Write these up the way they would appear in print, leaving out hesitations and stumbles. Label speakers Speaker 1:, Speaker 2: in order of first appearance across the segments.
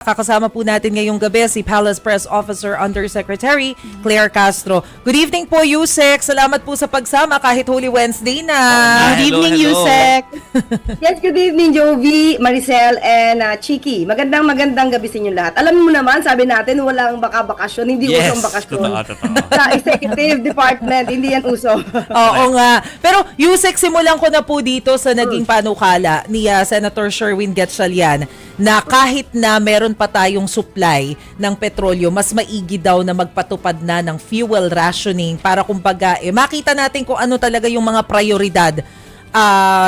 Speaker 1: Kakasama po natin ngayong gabi si Palace Press Officer Undersecretary Claire Castro. Good evening po, Yusek. Salamat po sa pagsama kahit Holy Wednesday na.
Speaker 2: Good evening,
Speaker 3: hello.
Speaker 2: Yusek.
Speaker 4: Yes, good evening, Jovi, Maricel, and Chiki. Magandang gabi sa inyo lahat. Alam mo naman, sabi natin, walang bakasyon, hindi usong bakasyon.
Speaker 3: Totoo.
Speaker 4: Sa Executive Department, hindi yan uso.
Speaker 1: Oo nga. Pero Yusek, simulan ko na po dito sa naging panukala ni Senator Sherwin Gatchalian na kahit na meron pa tayong supply ng petrolyo, mas maigi daw na magpatupad na ng fuel rationing para kumbaga makita natin kung ano talaga yung mga prioridad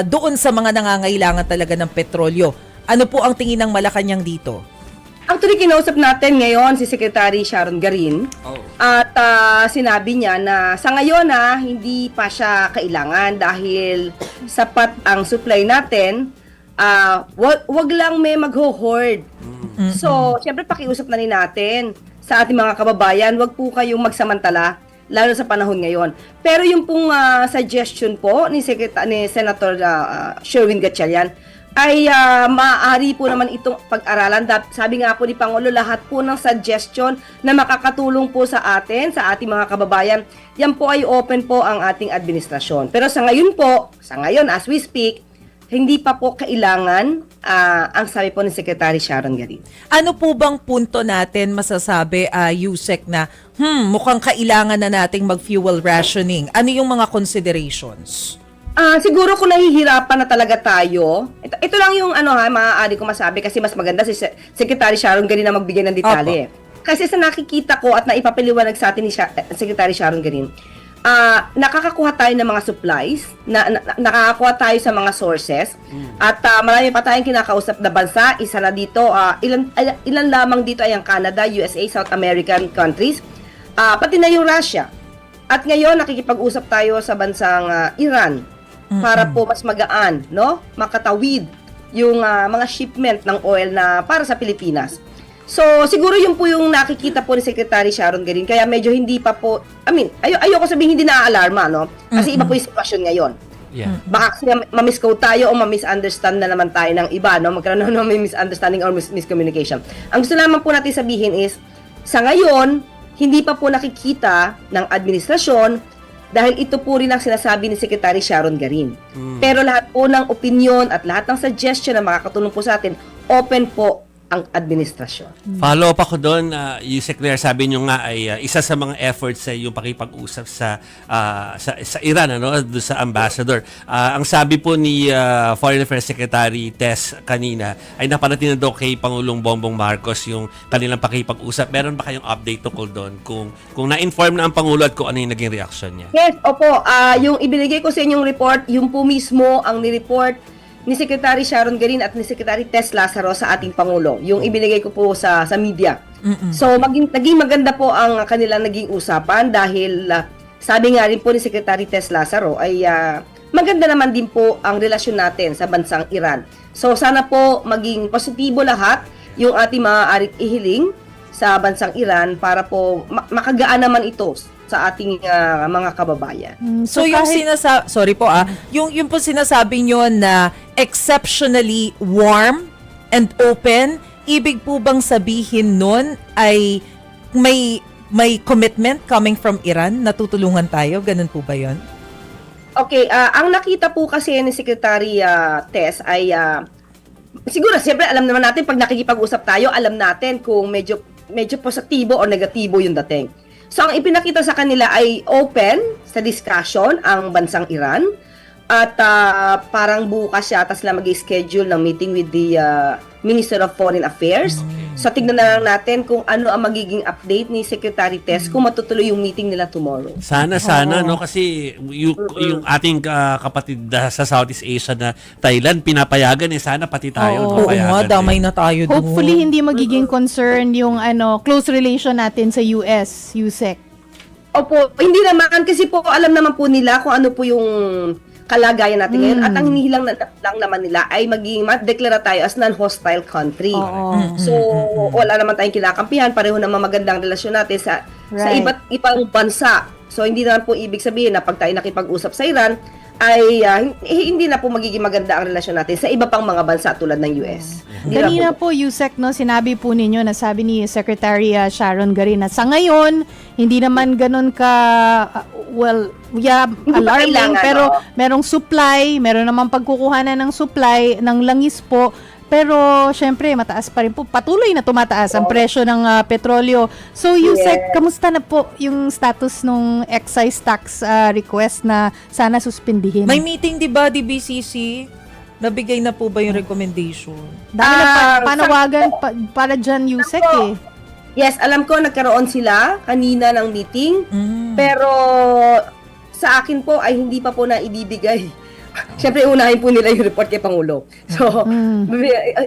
Speaker 1: doon sa mga nangangailangan talaga ng petrolyo. Ano po ang tingin ng Malacanang dito?
Speaker 4: Actually, kinausap natin ngayon si Secretary Sharon Garin at sinabi niya na sa ngayon hindi pa siya kailangan dahil sapat ang supply natin. Wag lang may magho-hoard. So, siyempre pakiusap na rin natin sa ating mga kababayan, wag po kayong magsamantala lalo sa panahon ngayon. Pero yung pong suggestion po ni Senator Sherwin Gatchalian ay maaari po naman itong pag-aralan. Sabi nga po ni Pangulo, lahat po ng suggestion na makakatulong po sa atin, sa ating mga kababayan, yan po ay open po ang ating administrasyon. Pero sa ngayon as we speak, hindi pa po kailangan ang sabi po ni Secretary Sharon Garin.
Speaker 1: Ano po bang punto natin masasabi, Yusek, na mukhang kailangan na nating mag-fuel rationing? Ano yung mga considerations?
Speaker 4: Siguro kung nahihirapan na talaga tayo, ito lang yung maaari ko masabi kasi mas maganda si Secretary Sharon Garin na magbigay ng detalye. Kasi sa nakikita ko at naipapaliwanag sa atin ni Secretary Sharon Garin, nakakakuha tayo ng mga supplies, nakakakuha tayo sa mga sources, at marami pa tayong kinakausap na bansa. Isa na dito, ilan lamang dito ay ang Canada, USA, South American countries, pati na yung Russia. At ngayon, nakikipag-usap tayo sa bansang Iran para po mas magaan, makatawid yung mga shipment ng oil na para sa Pilipinas. So, siguro yun po yung nakikita po ni Secretary Sharon Garin. Kaya medyo hindi pa po, ayoko sabihin hindi na-alarma, Kasi iba po yung sitwasyon ngayon.
Speaker 3: Yeah.
Speaker 4: Baka kasi ma-misquote tayo o ma-misunderstand na naman tayo ng iba, Magkaroon ng misunderstanding or miscommunication. Ang gusto naman po natin sabihin is, sa ngayon, hindi pa po nakikita ng administrasyon dahil ito po rin ang sinasabi ni Secretary Sharon Garin. Pero lahat po ng opinion at lahat ng suggestion na makakatulong po sa atin, open po ang administrasyon.
Speaker 3: Follow up ako doon, Yusek Claire, sabi nyo nga ay isa sa mga efforts sa yung pakipag-usap sa Iran, doon sa ambassador. Ang sabi po ni Foreign Affairs Secretary Tess kanina ay naparating na daw kay Pangulong Bongbong Marcos yung kanilang pakipag-usap. Meron ba kayong update tungkol doon? Kung na-inform na ang Pangulo at kung ano yung naging reaction niya?
Speaker 4: Yes, opo. Yung ibinigay ko sa inyong report, yung po mismo ang ni-report ni Secretary Sharon Garin at ni Secretary Tess Lazaro sa ating Pangulo. Yung ibinigay ko po sa media. So, naging maganda po ang kanilang naging usapan dahil sabi nga rin po ni Secretary Tess Lazaro ay maganda naman din po ang relasyon natin sa bansang Iran. So, sana po maging positibo lahat yung ating maaaring ihiling sa bansang Iran para po makagaan naman ito sa ating mga kababayan.
Speaker 1: So yung yung po sinasabi nyo na exceptionally warm and open, ibig po bang sabihin nun ay may commitment coming from Iran na tutulungan tayo? Ganun po ba yun?
Speaker 4: Okay, ang nakita po kasi ni Secretary Tess ay siguro siyempre alam naman natin pag nakikipag-usap tayo, alam natin kung medyo positibo o negatibo yung dating. So, ang ipinakita sa kanila ay open sa discussion ang bansang Iran at parang bukas yata sila mag-schedule ng meeting with the Minister of Foreign Affairs. So, tignan na lang natin kung ano ang magiging update ni Secretary Tess kung matutuloy yung meeting nila tomorrow.
Speaker 3: Sana, kasi yung ating kapatid sa Southeast Asia na Thailand, pinapayagan sana pati tayo.
Speaker 1: Oo nga, damay na tayo doon.
Speaker 2: Hopefully, hindi magiging concern yung close relation natin sa US, Yusek.
Speaker 4: Opo, hindi naman kasi po alam naman po nila kung ano po yung kalagayan natin ngayon at ang hinihilang lang naman nila ay ma-deklara tayo as non-hostile country. So, wala naman tayong kinakampihan, pareho naman magandang relasyon natin sa iba't ibang bansa. So, hindi naman po ibig sabihin na pag tayo nakipag-usap sa Iran ay hindi na po magiging maganda ang relasyon natin sa iba pang mga bansa tulad ng US. Hindi na
Speaker 2: Kanina po, Yusek, no, sinabi po ninyo, nasabi ni Secretary Sharon Garin na sa ngayon, hindi naman ganun ka,
Speaker 4: Hindi pa
Speaker 2: alarming,
Speaker 4: kailangan,
Speaker 2: pero
Speaker 4: oo.
Speaker 2: merong supply, meron naman pagkukuhanan ng supply, ng langis po, pero syempre, mataas pa rin po. Patuloy na tumataas ang presyo ng petrolyo. So, Yusek, kamusta na po yung status ng excise tax request na sana suspindihin?
Speaker 1: May meeting, di ba, DBCC? Nabigay na po ba yung recommendation?
Speaker 2: Dami na panawagan para dyan, Yusek, eh.
Speaker 4: Yes, alam ko nagkaroon sila kanina ng meeting, pero sa akin po ay hindi pa po na ibibigay. Siyempre, unahin po nila yung report kay Pangulo. So,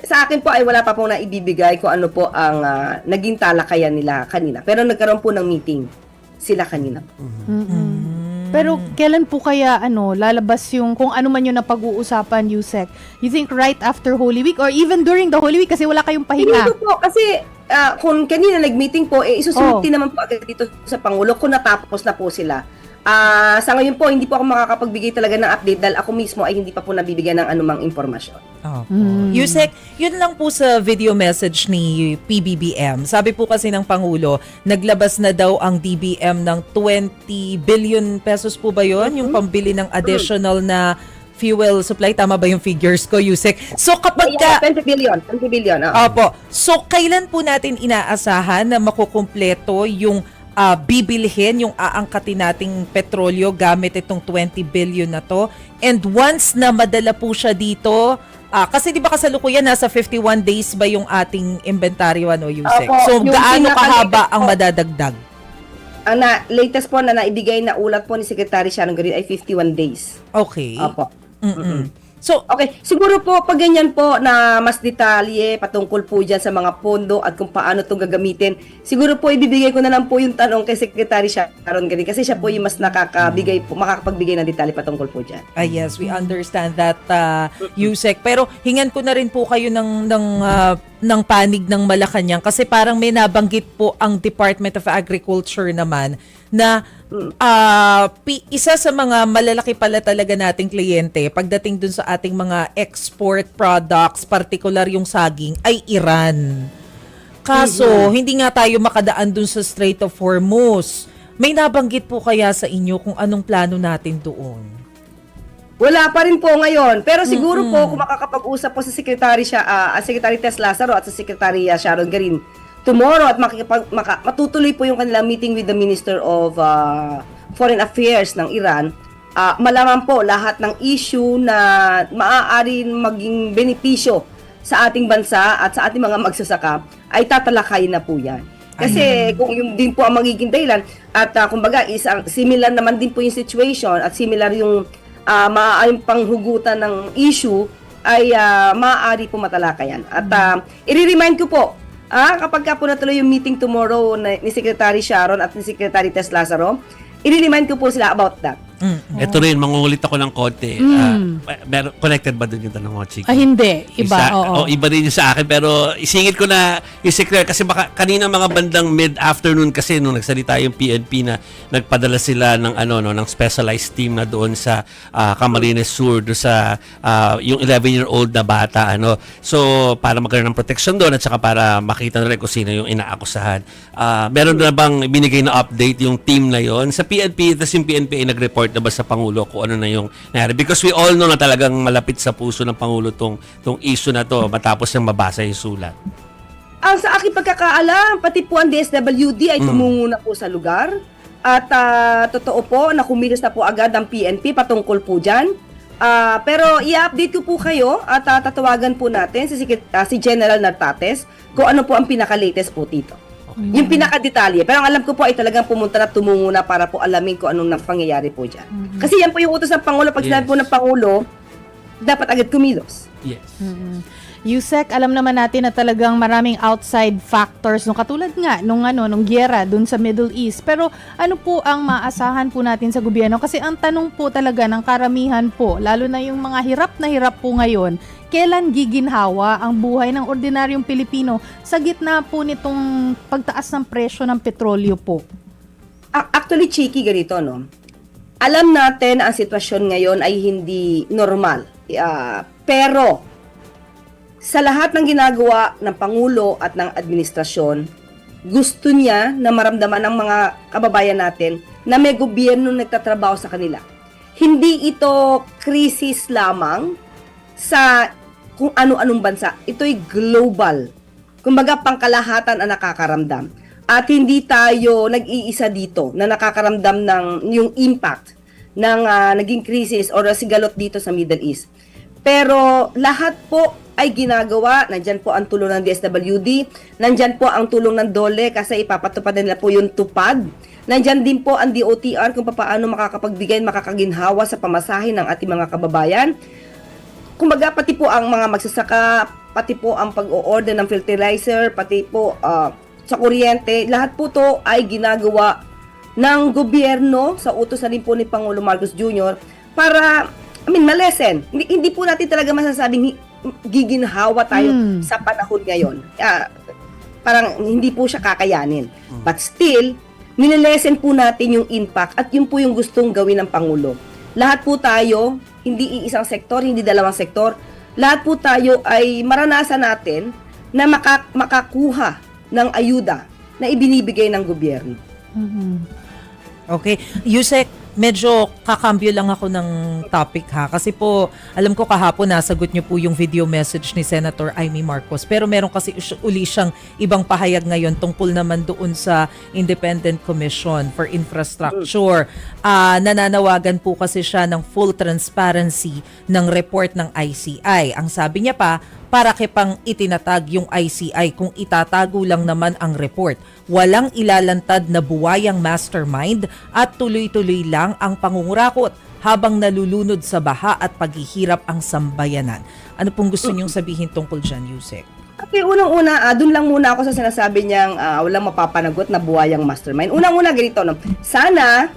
Speaker 4: sa akin po ay wala pa po na ibibigay kung ano po ang naging talakayan nila kanina. Pero nagkaroon po ng meeting sila kanina.
Speaker 2: Pero kailan po kaya lalabas yung kung ano man yung napag-uusapan, Yusek? You think right after Holy Week or even during the Holy Week kasi wala kayong pahinga?
Speaker 4: Hindi po, kasi kung kanina nag-meeting po, isusunod naman po agad dito sa Pangulo kung natapos na po sila. Sa ngayon po, hindi po ako makakapagbigay talaga ng update dahil ako mismo ay hindi pa po nabibigyan ng anumang informasyon.
Speaker 1: Yusek, yun lang po sa video message ni PBBM. Sabi po kasi ng Pangulo, naglabas na daw ang DBM ng 20 billion pesos po ba yun? Yung pambili ng additional na fuel supply. Tama ba yung figures ko, Yusek? So kapag ka...
Speaker 4: 20 billion.
Speaker 1: Opo. So kailan po natin inaasahan na makukumpleto yung bibilhin, yung aangkatin nating petrolyo gamit itong 20 billion na to? And once na madala po siya dito, kasi di ba kasalukuyan nasa 51 days ba yung ating inventaryo, Yusek?
Speaker 4: Opo,
Speaker 1: So
Speaker 4: yung
Speaker 1: gaano kahaba
Speaker 4: pinaka-latest
Speaker 1: ang
Speaker 4: po.
Speaker 1: madadagdag?
Speaker 4: Ang latest po na naibigay na ulat po ni Secretary Sharon Garin ay 51 days.
Speaker 1: Okay.
Speaker 4: Opo.
Speaker 1: So,
Speaker 4: Okay, siguro po pag ganyan po na mas detalye patungkol po dyan sa mga pondo at kung paano itong gagamitin, siguro po ibibigay ko na lang po yung tanong kay Secretary Sharon Garin kasi siya po yung mas makakapagbigay ng detalye patungkol po dyan.
Speaker 1: yes, we understand that, Yusek. Pero hingan ko na rin po kayo ng panig ng Malacanang kasi parang may nabanggit po ang Department of Agriculture naman na isa sa mga malalaki pala talaga nating kliyente pagdating dun sa ating mga export products, particular yung saging, ay Iran. Kaso, hindi nga tayo makadaan dun sa Strait of Hormuz. May nabanggit po kaya sa inyo kung anong plano natin doon?
Speaker 4: Wala pa rin po ngayon. Pero siguro po kung makakapag-usap po sa Secretary Tess Lazaro at sa Secretary Sharon Garin tomorrow at matutuloy po yung kanilang meeting with the Minister of Foreign Affairs ng Iran, malaman po lahat ng issue na maaari maging benepisyo sa ating bansa at sa ating mga magsasaka ay tatalakay na po yan. Kasi kung yung din po ang magiging dahilan at kumbaga isang similar naman din po yung situation at similar yung maaaring panghugutan ng issue ay maaari po matalakayan. At i-remind ko po, kapag ka po natuloy yung meeting tomorrow ni Secretary Sharon at ni Secretary Tess Lazaro, i-remind ko po sila about that.
Speaker 3: Ito rin, mangungulit ako ng konti. Connected ba dun yung tanong mo, Chiki?
Speaker 2: Hindi. Iba, oo.
Speaker 3: Iba din yung sa akin. Pero isingit ko na yung secret. Kasi baka kanina mga bandang mid-afternoon kasi nung nagsalita yung PNP na nagpadala sila ng ng specialized team na doon sa Camarines Sur, doon sa yung 11-year-old na bata. So, para magkaroon ng protection doon at saka para makita na rin kung sino yung inaakusahan. Meron na bang binigay na update yung team na yon sa PNP? Tapos yung PNP ay nag-report na ba sa Pangulo kung ano na yung nangyari? Because we all know na talagang malapit sa puso ng Pangulo tong issue na to matapos niyang mabasa yung sulat.
Speaker 4: Ang sa aking pagkakaalam, pati po ang DSWD ay tumungo na po sa lugar. At totoo po na kumilos na po agad ang PNP patungkol po dyan. Pero i-update ko po kayo at tatawagan po natin si General Nartates kung ano po ang pinaka-latest po dito. Yung pinaka-detalye. Pero ang alam ko po ay talagang pumunta na tumungo na para po alamin kung anong nangyayari po dyan. Kasi yan po yung utos ng Pangulo. Pag sinabi po ng Pangulo, dapat agad kumilos.
Speaker 3: Yes.
Speaker 2: Yusek, alam naman natin na talagang maraming outside factors katulad nga nung giyera dun sa Middle East. Pero ano po ang maasahan po natin sa gobyerno? Kasi ang tanong po talaga ng karamihan po, lalo na yung mga hirap na hirap po ngayon, kailan giginhawa ang buhay ng ordinaryong Pilipino sa gitna po nitong pagtaas ng presyo ng petrolyo po?
Speaker 4: Actually, Chiki, ganito, no? alam natin na ang sitwasyon ngayon ay hindi normal. Pero sa lahat ng ginagawa ng Pangulo at ng administrasyon, gusto niya na maramdaman ng mga kababayan natin na may gobyerno nagtatrabaho sa kanila. Hindi ito krisis lamang sa kung ano-anong bansa. Ito'y global. Kumbaga, pangkalahatan ang nakakaramdam. At hindi tayo nag-iisa dito na nakakaramdam ng yung impact ng naging krisis or sigalot dito sa Middle East. Pero lahat po ay ginagawa. Nandyan po ang tulong ng DSWD. Nandyan po ang tulong ng DOLE kasi ipapatupad nila po yung tupad. Nandyan din po ang DOTR kung paano makakapagbigay, makakaginhawa sa pamasahe ng ating mga kababayan. Kumbaga, pati po ang mga magsasaka, pati po ang pag-o-order ng fertilizer, pati po sa kuryente, lahat po to ay ginagawa ng gobyerno sa utos na rin po ni Pangulo Marcos Jr. para, malesen. Hindi po natin talaga masasabing giginhawa tayo sa panahon ngayon. Parang hindi po siya kakayanin. But still, nililesen po natin yung impact at yun po yung gustong gawin ng Pangulo. Lahat po tayo, hindi iisang sektor, hindi dalawang sektor, lahat po tayo ay maranasan natin na makakuha ng ayuda na ibinibigay ng gobyerno.
Speaker 1: Okay. Yusek, medyo kakambyo lang ako ng topic ha. Kasi po, alam ko kahapon nasagot niyo po yung video message ni Senator Amy Marcos. Pero meron kasi uli siyang ibang pahayag ngayon tungkol naman doon sa Independent Commission for Infrastructure. Nananawagan po kasi siya ng full transparency ng report ng ICI. Ang sabi niya pa, para kipang itinatag yung ICI kung itatago lang naman ang report. Walang ilalantad na buwayang mastermind at tuloy-tuloy lang ang pangungurakot habang nalulunod sa baha at paghihirap ang sambayanan. Ano pong gusto niyong sabihin tungkol dyan, Yusek?
Speaker 4: Okay, unang-una, dun lang muna ako sa sinasabi niyang walang mapapanagot na buwayang mastermind. Unang-una, ganito, no? Sana,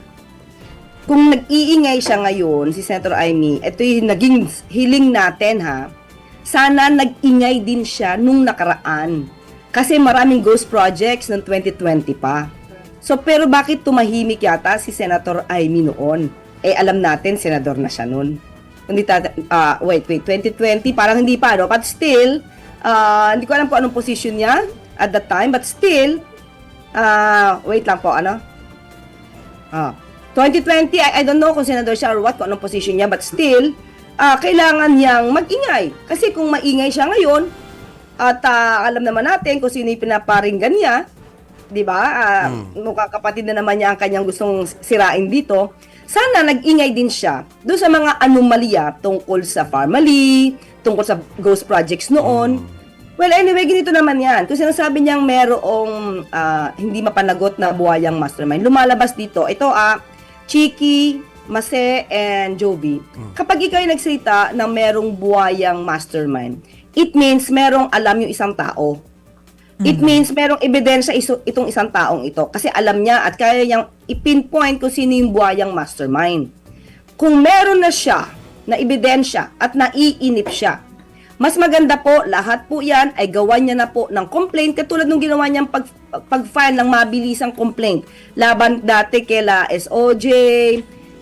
Speaker 4: kung nag-iingay siya ngayon, si Senator Amy, ito yung naging hiling natin, ha? Sana nag-ingay din siya nung nakaraan. Kasi maraming ghost projects ng 2020 pa. So, pero bakit tumahimik yata si Senator Amy noon? Alam natin, senador na siya noon. Wait, 2020, parang hindi pa, no? But still, hindi ko alam kung anong position niya at that time. But still, wait lang po, 2020, I don't know kung senador siya or what, kung anong position niya. But still, kailangan niyang mag-ingay. Kasi kung maingay siya ngayon, at alam naman natin kung sino yung pinaparinggan niya, di ba? Mukhang kapatid na naman niya ang kanyang gustong sirain dito. Sana nag-ingay din siya doon sa mga anomalya tungkol sa Farmally, tungkol sa ghost projects noon. Well, anyway, ganito naman yan. Kung sinasabi niyang merong hindi mapanagot na buwayang mastermind, lumalabas dito, ito Chiki, Mase, and Joby, kapag ikaw ay nagsalita na merong buwayang mastermind, it means merong alam yung isang tao. It means merong ebidensya itong isang taong ito. Kasi alam niya at kaya niyang ipinpoint kung sino yung buwayang mastermind. Kung meron na siya na ebidensya at naiinip siya, mas maganda po, lahat po yan ay gawan niya na po ng complaint katulad nung ginawa niyang pag-file ng mabilisang complaint laban dati kila SOJ,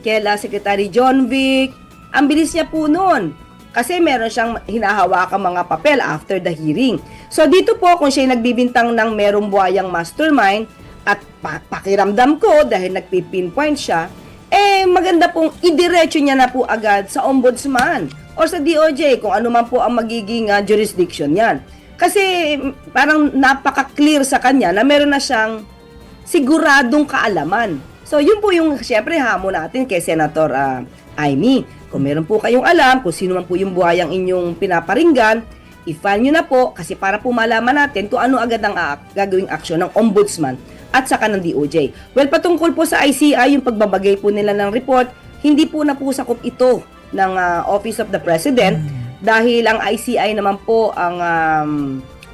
Speaker 4: kila Secretary John Vic. Ang bilis niya po noon kasi meron siyang hinahawakang mga papel after the hearing. So dito po kung siya nagbibintang ng merong buwayang mastermind at pakiramdam ko dahil nagpipinpoint siya, maganda pong idiretso niya na po agad sa ombudsman or sa DOJ kung ano man po ang magiging jurisdiction niyan. Kasi parang napaka-clear sa kanya na meron na siyang siguradong kaalaman. So, yun po yung, syempre, hamon natin kay Senator Amy. Kung meron po kayong alam, kung sino man po yung buhayang inyong pinaparinggan, i-file nyo na po kasi para po malaman natin kung ano agad ang gagawing aksyon ng Ombudsman at saka ng DOJ. Well, patungkol po sa ICI, yung pagbabagay po nila ng report, hindi po napusakop ito ng Office of the President dahil ang ICI naman po ang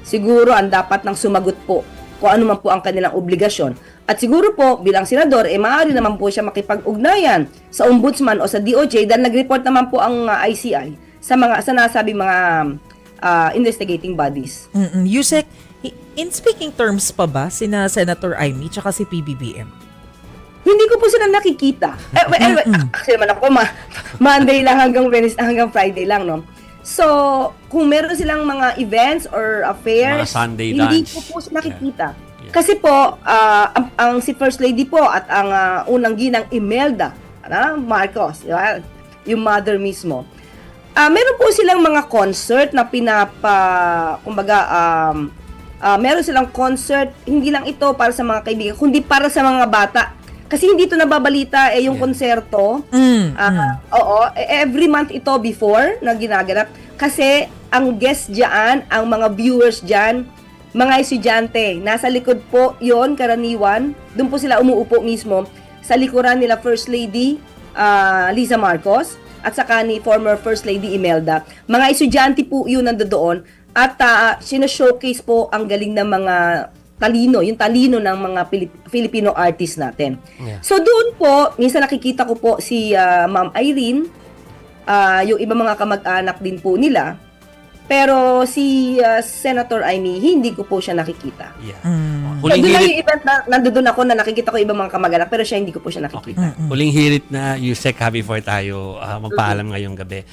Speaker 4: siguro ang dapat nang sumagot po kung ano man po ang kanilang obligasyon. At siguro po, bilang senador, maaari naman po siya makipag-ugnayan sa ombudsman o sa DOJ dahil nag-report naman po ang ICI sa nasabi mga investigating bodies.
Speaker 1: Yusek, in speaking terms pa ba sina Senator Amy tsaka si PBBM?
Speaker 4: Hindi ko ko po sila nakikita. Actually naman ako, Monday lang hanggang Wednesday, hanggang Friday lang, no? So, kung meron silang mga events or affairs,
Speaker 3: Mga Sunday
Speaker 4: hindi
Speaker 3: lunch.
Speaker 4: ko po sila nakikita.
Speaker 3: Yeah.
Speaker 4: Kasi po, ang si First Lady po at ang unang ginang Imelda Marcos, diba? Yung mother mismo, meron po silang mga concert na meron silang concert, hindi lang ito para sa mga kaibigan, kundi para sa mga bata. Kasi hindi ito nababalita yung konserto. Oo, every month ito before na ginaganap. Kasi ang guest diyan, ang mga viewers diyan, mga estudyante. Nasa likod po yon karaniwan. Doon po sila umuupo mismo sa likuran nila First Lady Liza Marcos at saka ni former First Lady Imelda. Mga estudyante po yun nandoon at sino-showcase po ang galing ng mga talino, yung talino ng mga Filipino artists natin.
Speaker 3: Yeah.
Speaker 4: So doon po, minsan nakikita ko po si Ma'am Irene, yung ibang mga kamag-anak din po nila. Pero si Senator Amy, hindi ko po siya nakikita.
Speaker 3: Yeah.
Speaker 4: So,
Speaker 3: Huling
Speaker 4: doon lang
Speaker 3: hirit,
Speaker 4: yung event na nandoon ako na nakikita ko ibang mga kamag-anak, pero siya hindi ko po siya nakikita.
Speaker 3: huling hirit na Yusek before tayo magpaalam ngayong gabi.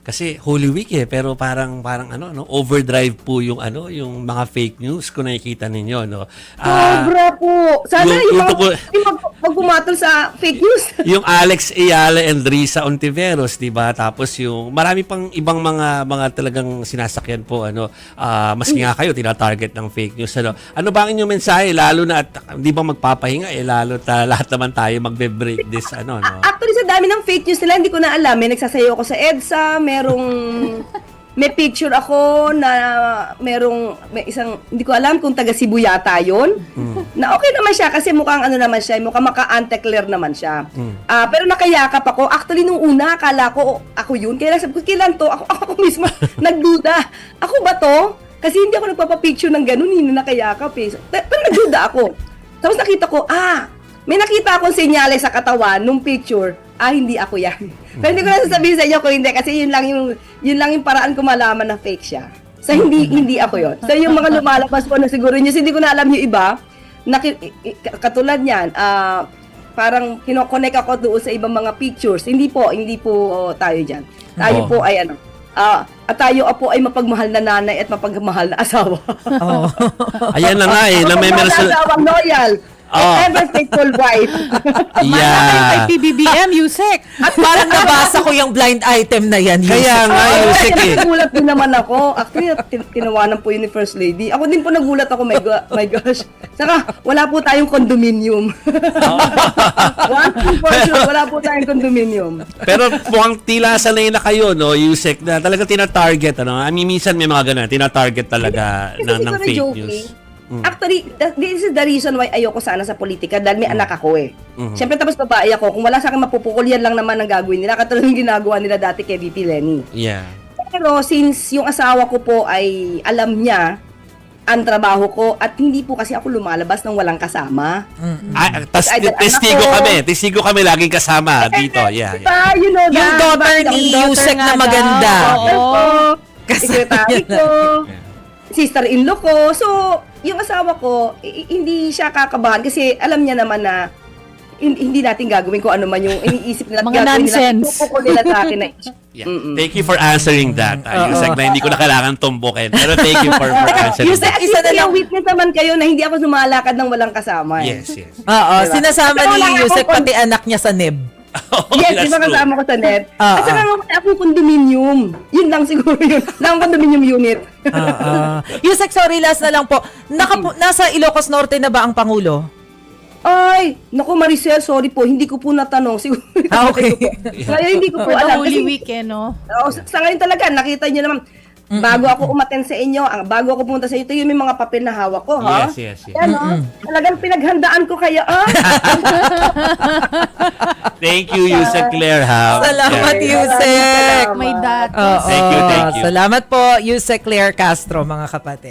Speaker 3: Kasi Holy Week pero parang ano no, overdrive po yung yung mga fake news kung nakikita ninyo, no.
Speaker 4: Sobra po. Sana
Speaker 3: yung
Speaker 4: yung mga
Speaker 3: tungkol-
Speaker 4: magbumatol sa fake news.
Speaker 3: Yung Alex Ayala and Risa Ontiveros, 'di ba? Tapos yung marami pang ibang mga talagang sinasakyan po maski nga kayo tina-target ng fake news, ano ba ang inyong mensahe, lalo na at di ba magpapahinga lalo lahat naman tayo magbe-break this no.
Speaker 4: Actually, sa dami ng fake news nila, hindi ko na alam. May nagsasayaw ako sa EDSA, may picture ako na may isang, hindi ko alam kung taga Cebu yata yun. Na okay naman siya kasi mukhang naman siya, mukhang maka-Anteclair naman siya. Pero nakayakap ako. Actually, nung una, akala ko ako yun. Kaya sabi ko, kailan to? Ako mismo nagduda. Ako ba to? Kasi hindi ako nagpapapicture ng ganun, hindi nakayakap eh. Pero nagduda ako. Tapos nakita ko, may nakita akong senyales sa katawan nung picture. Hindi ako yan. Pero hindi ko na sasabihin sa inyo kung hindi kasi yun lang yung paraan ko malaman na fake siya. So hindi ako yon. So yung mga lumalabas po na siguro news, hindi ko na alam yung iba. Katulad niyan, parang kino-connect ako doon sa ibang mga pictures. Hindi po tayo diyan. Tayo po ay at tayo po ay mapagmahal na nanay at mapagmahal na asawa.
Speaker 3: Ayan na nga na may meron
Speaker 4: Mapagmahal na asawang loyal. And ever faithful wife.
Speaker 2: Kay PBBM, Yusek.
Speaker 1: At parang nabasa ko yung blind item na yan.
Speaker 3: Kaya nga Yusek
Speaker 4: Nagulat din naman ako. Actually, tinawanan po yun ni First Lady. Ako din po nagulat ako, my gosh. Saka, wala po tayong condominium. One thing for sure, wala po tayong condominium.
Speaker 3: Pero mukhang tila sanay na kayo, no, Yusek, na talagang tina-target, I mean, minsan may mga ganun, tina-target talaga ng
Speaker 4: Siguro
Speaker 3: fake
Speaker 4: joking.
Speaker 3: news.
Speaker 4: Actually, this is the reason why ayoko sana sa politika dahil may anak ako eh. Siyempre tapos babae ako, kung wala sa akin mapupukol, yan lang naman ang gagawin nila. Katulad ng ginagawa nila dati kay VP Lenny.
Speaker 3: Yeah.
Speaker 4: Pero since yung asawa ko po ay alam niya ang trabaho ko at hindi po kasi ako lumalabas ng walang kasama.
Speaker 3: Testigo kami laging kasama dito. Yeah.
Speaker 4: Diba, you know
Speaker 1: Yung
Speaker 4: that,
Speaker 1: daughter
Speaker 4: diba?
Speaker 1: ni
Speaker 4: Yung daughter
Speaker 1: Yusek
Speaker 2: nga
Speaker 1: na maganda.
Speaker 2: daw.
Speaker 4: daughter ko,
Speaker 1: Kasama
Speaker 4: secretary
Speaker 1: niya.
Speaker 4: ko, sister-in-law ko. So, yung asawa ko, hindi siya kakabahan kasi alam niya naman na hindi natin gagawin kung ano man yung iniisip nila.
Speaker 2: Mga nonsense.
Speaker 4: Tupo nila sa akin na
Speaker 3: Yeah. Thank you for answering that, Yusek, na hindi ko na kailangan tumbukin. Pero thank you for answering
Speaker 1: Yusek,
Speaker 3: that.
Speaker 1: isa na lang.
Speaker 4: witness naman kayo na hindi ako lumalakad ng walang kasama.
Speaker 3: Yes, yes.
Speaker 1: Oo,
Speaker 4: Diba?
Speaker 1: sinasama
Speaker 4: Pero wala
Speaker 1: ni Yusek
Speaker 4: akong-
Speaker 1: pati anak niya sa NEB.
Speaker 4: Yes,
Speaker 3: That's
Speaker 4: iba
Speaker 3: true.
Speaker 4: kasama ko sa net.
Speaker 1: Ah,
Speaker 4: At saka nga wala akong condominium. Yun lang siguro yun. Wala akong condominium unit.
Speaker 1: Yusek, sorry, last na lang po. Nasa Ilocos Norte na ba ang Pangulo?
Speaker 4: Ay, naku Maricel, sorry po, hindi ko po natanong. Siguro.
Speaker 1: Okay.
Speaker 4: Kaya hindi ko po
Speaker 2: For the
Speaker 4: alam.
Speaker 2: Holy
Speaker 4: Kasi,
Speaker 2: Week, no?
Speaker 4: sa ngayon talaga, nakita niyo naman, bago ako umaten sa inyo, bago ako pumunta sa inyo, ito yung may mga papel na hawak ko, ha?
Speaker 3: Yes.
Speaker 4: Yan, talagang pinaghandaan ko kaya,
Speaker 3: Thank you, Yusek Claire.
Speaker 1: Salamat,
Speaker 3: Yeah.
Speaker 1: Yusek.
Speaker 2: May datos.
Speaker 1: Oo.
Speaker 3: Thank you.
Speaker 1: Salamat po, Yusek Claire Castro, mga kapatid.